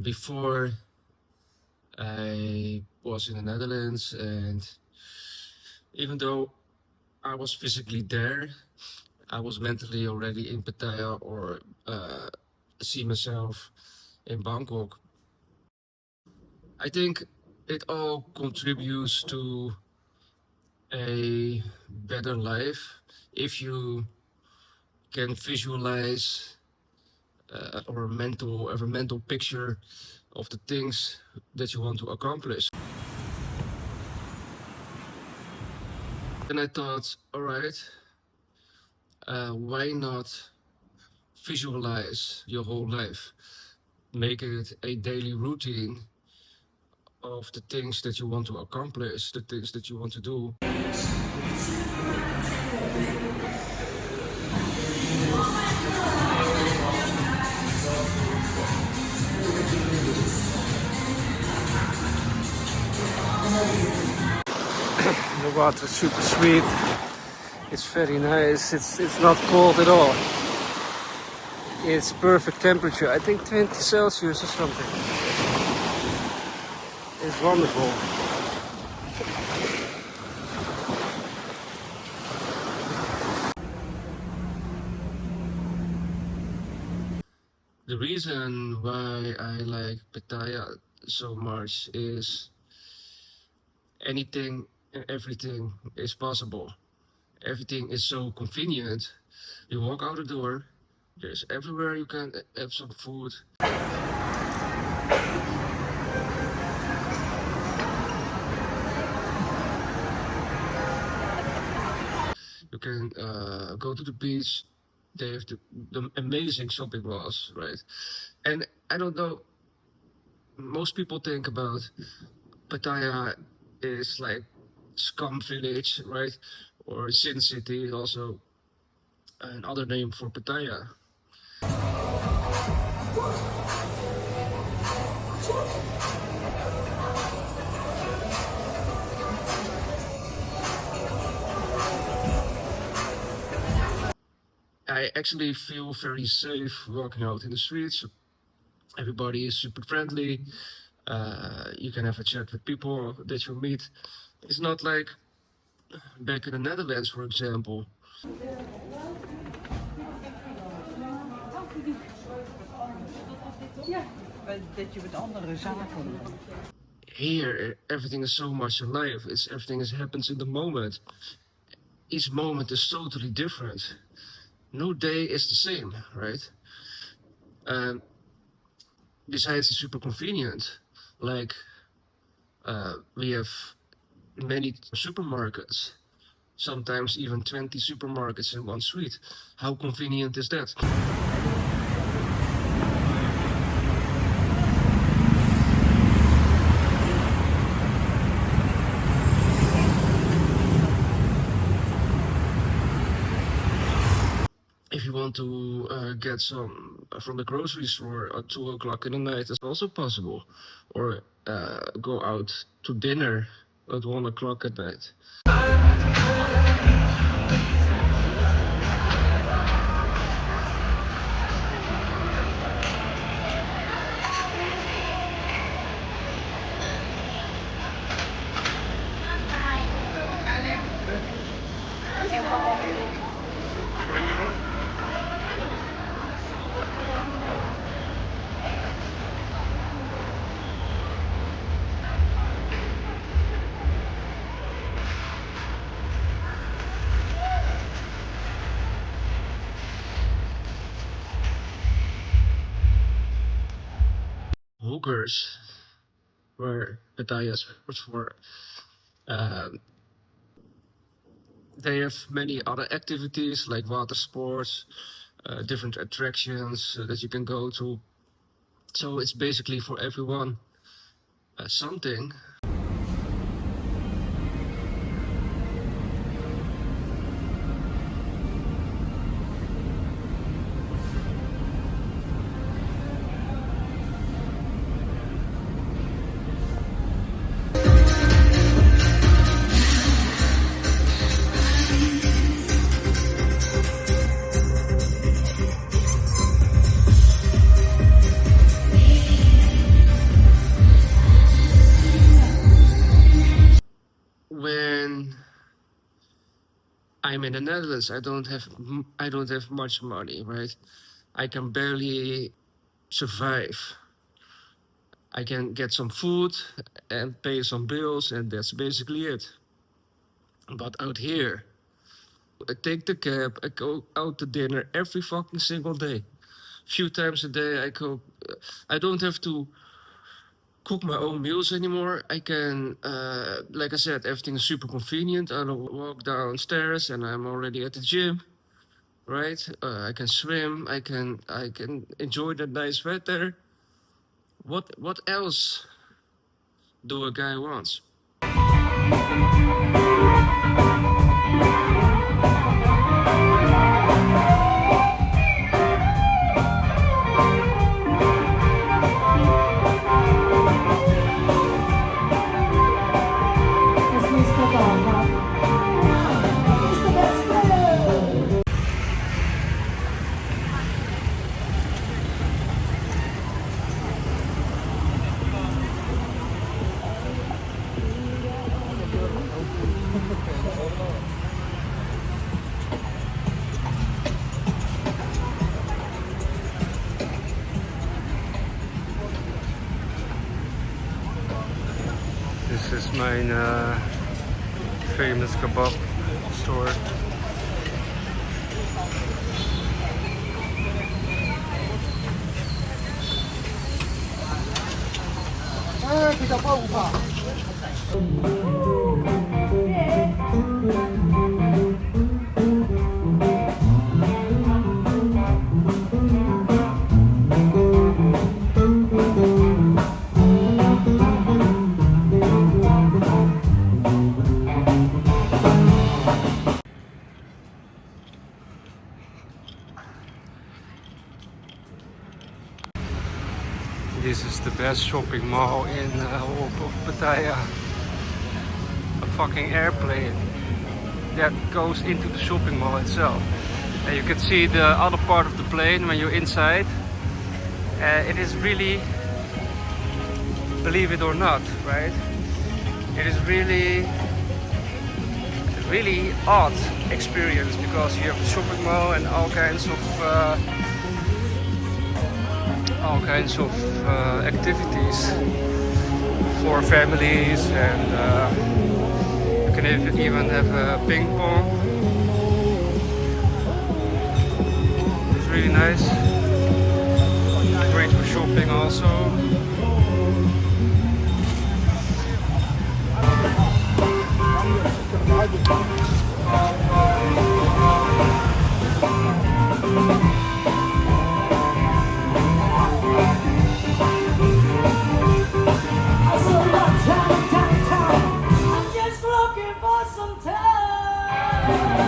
Before I was in the Netherlands, and even though I was physically there, I was mentally already in Pattaya or see myself in Bangkok. I think it all contributes to a better life if you can visualize or have a mental picture of the things that you want to accomplish. And I thought, all right, why not visualize your whole life? Make it a daily routine of the things that you want to accomplish, the things that you want to do. The water is super sweet. It's very nice. It's not cold at all. It's perfect temperature. I think 20 Celsius or something. It's wonderful. The reason why I like Pattaya so much is anything and everything is possible. Everything is so convenient. You walk out the door, there's everywhere you can have some food. You can go to the beach. They have the amazing shopping malls, right? And I don't know, most people think about Pattaya is like Scum Village, right? Or Sin City, also another name for Pattaya. I actually feel very safe walking out in the streets. Everybody is super friendly. You can have a chat with people that you meet. It's not like back in the Netherlands, for example. Ja, dat je met andere zaken. Here, everything is so much alive. Everything happens in the moment. Each moment is totally different. No day is the same, right? Besides, it's super convenient. Like, we have many supermarkets. Sometimes even 20 supermarkets in one street. How convenient is that? If you want to get some from the grocery store at 2 o'clock in the night, it's also possible. Or go out to dinner at 1 o'clock at night. Hookers were Pattaya's for. They have many other activities like water sports, different attractions that you can go to. So it's basically for everyone something. I'm in the Netherlands. I don't have much money, right? I can barely survive. I can get some food and pay some bills, and that's basically it. But out here, I take the cab, I go out to dinner every fucking single day. Few times a day I cook. I don't have to cook my own meals anymore. I can, like I said, everything is super convenient. I walk downstairs and I'm already at the gym, right? I can swim. I can enjoy the nice weather. What else do a guy wants? This is my famous kebab store. This is the best shopping mall in all of Pattaya. A fucking airplane that goes into the shopping mall itself. And you can see the other part of the plane when you're inside. It is really, believe it or not, right? It is really odd experience because you have the shopping mall and all kinds of activities for families, and you can even have a ping pong. It's really nice. Great for shopping also. I'm just looking for some time.